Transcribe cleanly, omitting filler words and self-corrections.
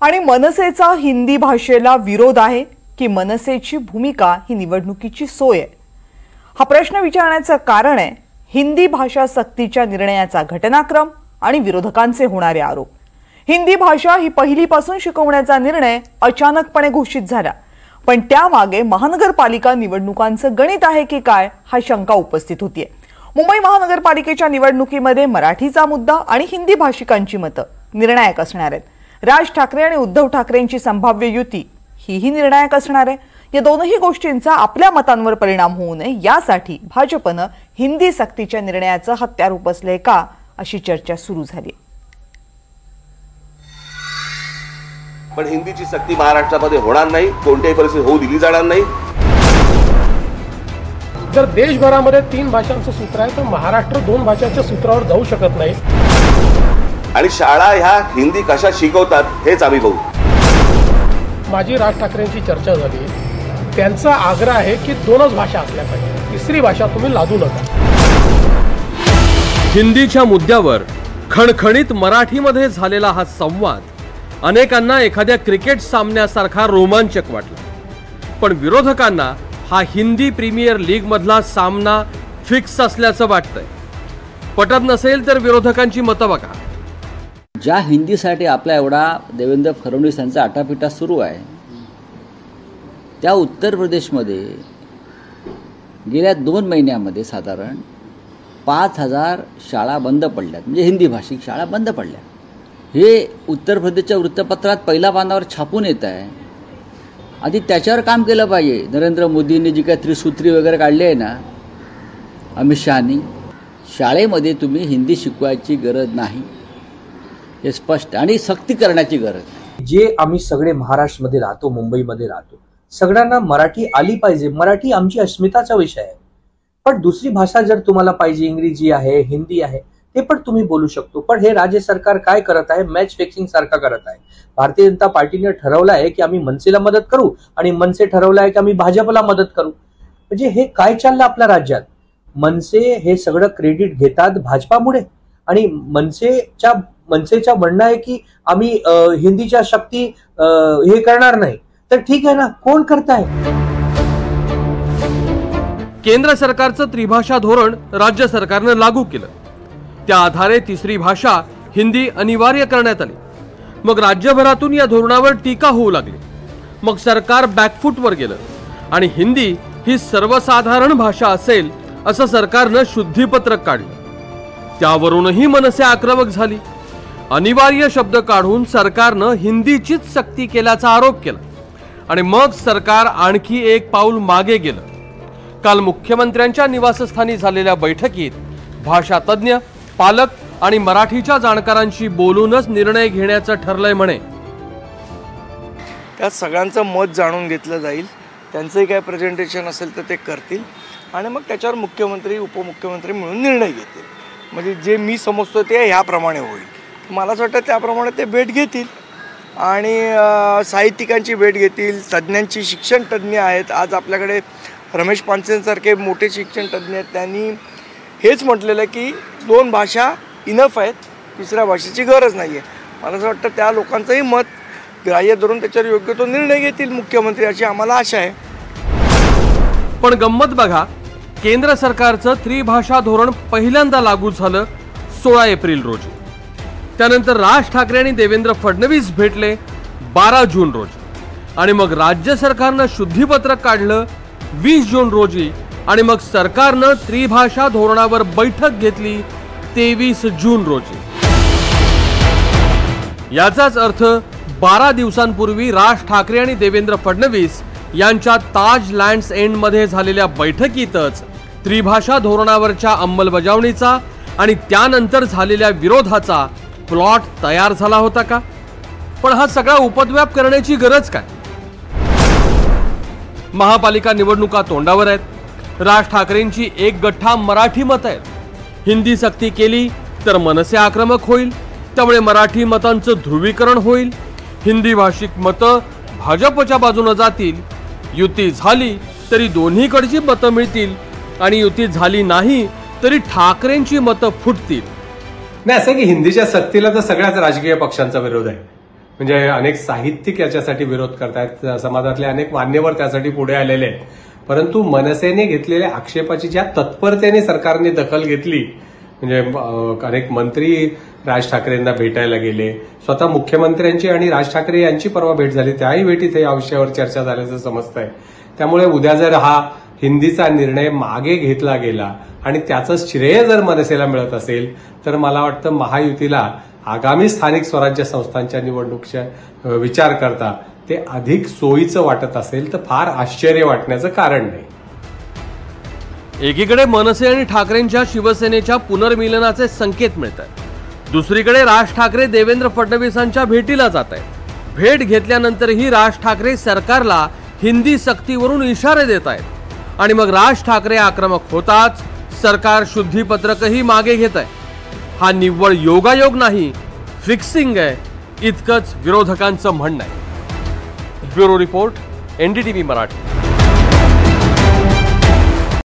आणि मनसेचा हिंदी भाषेला विरोध आहे की मनसेची भूमिका ही निवडणुकीची सोय आहे? हा प्रश्न विचारण्याचं कारण आहे हिंदी भाषा सक्तीच्या निर्णयाचा घटनाक्रम आणि विरोधकांचे होणारे आरोप। हिंदी भाषा ही पहिलीपासून शिकवण्याचा निर्णय अचानकपणे घोषित झाला, पण त्यामागे महानगरपालिका निवडणुकांचं गणित आहे की काय हा शंका उपस्थित होतीये। मुंबई महानगरपालिकेच्या निवडणुकीमध्ये मराठीचा मुद्दा आणि हिंदी भाषिकांची मतं निर्णायक असणार आहेत। राज ठाकरे आणि उद्धव ठाकरेंची संभाव्य युती ही निर्णायक असणार आहे। या दोनही गोष्टींचा आपल्या मतांवर परिणाम होऊ नये यासाठी भाजपनं हिंदी सक्तीच्या निर्णयाचं हत्यार उपसले का अशी चर्चा सुरू झाली। पण हिंदीची सक्ती महाराष्ट्रामध्ये होणार नाही, कोणत्याही परिस्थितीत होऊ दिली जाणार नाही। जर देशभरामध्ये 3 भाषांचं सूत्र आहे तर महाराष्ट्र 2 भाषांच्या सूत्रावर जाऊ शकत नाही। आणि शाळा ह्या हिंदी कशा शिकवतात हेच आम्ही बघू। माझी राज ठाकरेंची चर्चा झाली, त्यांचा आग्रह आहे की 2च भाषा असल्या पाहिजे, तिसरी भाषा तुम्ही लादू नका। हिंदीच्या मुद्द्यावर खणखणीत मराठीमध्ये झालेला हा संवाद अनेकांना एखाद्या क्रिकेट सामन्यासारखा रोमांचक वाटला, पण विरोधकांना हा हिंदी प्रीमियर लीग मधला सामना फिक्स असल्याचं वाटतंय। पटत नसेल तर विरोधकांची मतं बघा। ज्या हिंदीसाठी आपला एवढा देवेंद्र फडणवीस यांचा आटापिटा सुरू आहे, त्या उत्तर प्रदेशमध्ये गेल्या 2 महिन्यामध्ये साधारण 5000 शाळा बंद पडल्यात, म्हणजे हिंदी भाषिक शाळा बंद पडल्या। हे उत्तर प्रदेशच्या वृत्तपत्रात पहिल्या पानावर छापून येत आहे। आधी त्याच्यावर काम केलं पाहिजे। नरेंद्र मोदींनी जी काही त्रिसूत्री वगैरे काढली आहे ना, अमित शहानी, शाळेमध्ये तुम्ही हिंदी शिकवायची गरज नाही, हे स्पष्ट आणि सक्ती करण्याची गरज। जे आम्ही सगळे महाराष्ट्रामध्ये राहतो, मुंबईमध्ये राहतो, सगळ्यांना मराठी आली पाहिजे। मराठी आमची अस्मिताचा विषय आहे। पण दुसरी भाषा जर तुम्हाला पाहिजे, इंग्रजी आहे, हिंदी आहे, ते पण तुम्ही बोलू शकतो। पण हे राज्य सरकार काय करत आहे? मॅच फिक्सिंग सारखा करत आहे। भारतीय जनता पार्टीने ठरवलं आहे की आम्ही मनसेला मदत करू आणि मनसे ठरवलं आहे की आम्ही भाजपला मदत करू। म्हणजे हे काय चाललं आपल्या राज्यात? मनसे हे सगळं क्रेडिट घेतात भाजपामुळे आणि मनसेच्या म्हणणं आहे की आम्ही हिंदीच्या शक्ती हे करणार नाही। तर ठीक आहे ना, कोण करताय? केंद्र सरकारचं त्रिभाषा धोरण राज्य सरकारनं लागू केलं, त्या आधारे तिसरी भाषा हिंदी अनिवार्य करण्यात आली। मग राज्यभरातून या धोरणावर टीका होऊ लागली। मग सरकार बॅकफूटवर गेलं आणि हिंदी ही सर्वसाधारण भाषा असेल असं सरकारनं शुद्धीपत्रक काढलं। त्यावरूनही मनसे आक्रमक झाली। अनिवार्य शब्द काढून सरकारनं हिंदीचीच सक्ती केल्याचा आरोप केला आणि मग सरकार आणखी एक पाऊल मागे गेलं। काल मुख्यमंत्र्यांच्या निवासस्थानी झालेल्या बैठकीत भाषा तज्ञ, पालक आणि मराठीच्या जाणकारांशी बोलूनच निर्णय घेण्याचं ठरलंय म्हणे। त्या सगळ्यांचं मत जाणून घेतलं जाईल, त्यांचंही काय प्रेझेंटेशन असेल तर ते करतील आणि मग त्याच्यावर मुख्यमंत्री उपमुख्यमंत्री मिळून निर्णय घेतील। म्हणजे जे मी समजतो ते ह्याप्रमाणे होईल। मला असं वाटतं त्याप्रमाणे ते भेट घेतील आणि साहित्यिकांची भेट घेतील, तज्ज्ञांची, शिक्षण तज्ज्ञ आहेत। आज आपल्याकडे रमेश पानसेंसारखे मोठे शिक्षण तज्ज्ञ आहेत, त्यांनी हेच म्हटलेलं आहे की 2 भाषा इनफ आहेत, तिसऱ्या भाषेची गरज नाही आहे। मला असं वाटतं त्या लोकांचंही मत ग्राह्य धरून त्याच्यावर योग्य तो निर्णय घेतील मुख्यमंत्री, अशी आम्हाला आशा आहे। पण गंमत बघा, केंद्र सरकारचं त्रिभाषा धोरण पहिल्यांदा लागू झालं 16 एप्रिल रोजी। त्यानंतर राज ठाकरे आणि देवेंद्र फडणवीस भेटले 12 जून रोजी आणि मग राज्य सरकारनं शुद्धीपत्रक काढलं 20 जून रोजी आणि मग सरकारनं त्रिभाषा धोरणावर बैठक घेतली 23 जून रोजी। याचाच अर्थ 12 दिवसांपूर्वी राज ठाकरे आणि देवेंद्र फडणवीस यांच्या ताज लँड्स एंड मध्ये झालेल्या बैठकीतच त्रिभाषा धोरणावरच्या अंमलबजावणीचा आणि त्यानंतर झालेल्या विरोधाचा प्लॉट तयार झाला होता का? पण हा सगळा उपद्व्याप करण्याची गरज काय? महापालिका निवडणुका तोंडावर आहेत। राज ठाकरेंची एक गठ्ठा मराठी मत आहेत। हिंदी सक्ती केली तर मनसे आक्रमक होईल, त्यामुळे मराठी मतांचं ध्रुवीकरण होईल। हिंदी भाषिक मतं भाजपच्या बाजूने जातील। युती झाली तरी दोन्हीकडची मतं मिळतील आणि युती झाली नाही तरी ठाकरेंची मतं फुटतील। नाही, असं की हिंदीच्या सक्तीला तर सगळ्याच राजकीय पक्षांचा विरोध आहे। म्हणजे अनेक साहित्यिक याच्यासाठी विरोध करतायत, समाजातले अनेक मान्यवर त्यासाठी पुढे आलेले आहेत. परंतु मनसेने घेतलेल्या आक्षेपाची ज्या तत्परतेने सरकारने दखल घेतली, म्हणजे अनेक मंत्री राज ठाकरेंना भेटायला गेले, स्वतः मुख्यमंत्र्यांची आणि राज ठाकरे यांची परवा भेट झाली, त्याही भेटीत या विषयावर चर्चा झाल्याचं समजतंय. त्यामुळे उद्या जर हा हिंदीचा निर्णय मागे घेतला गेला आणि त्याचं श्रेय जर मनसेला मिळत असेल तर मला वाटतं महायुतीला आगामी स्थानिक स्वराज्य संस्थांच्या निवडणुकीचा विचार करता ते अधिक सोयीचं वाटत असेल तर फार आश्चर्य वाटण्याचं कारण नाही. एकीकडे मनसे आणि ठाकरेंच्या शिवसेनेच्या पुनर्मिलनाचे संकेत मिळत आहेत, दुसरीकडे राज ठाकरे देवेंद्र फडणवीसांच्या भेटीला जात आहेत. भेट घेतल्यानंतरही राज ठाकरे सरकारला हिंदी सक्तीवरून इशारे देत आहेत आणि मग राज ठाकरे आक्रमक होताच सरकार शुद्धीपत्रकही मागे घेत आहे. हा निव्वळ योगायोग नाही, फिक्सिंग आहे, इतकंच विरोधकांचं म्हणणं आहे. Bureau report, NDTV Marathi.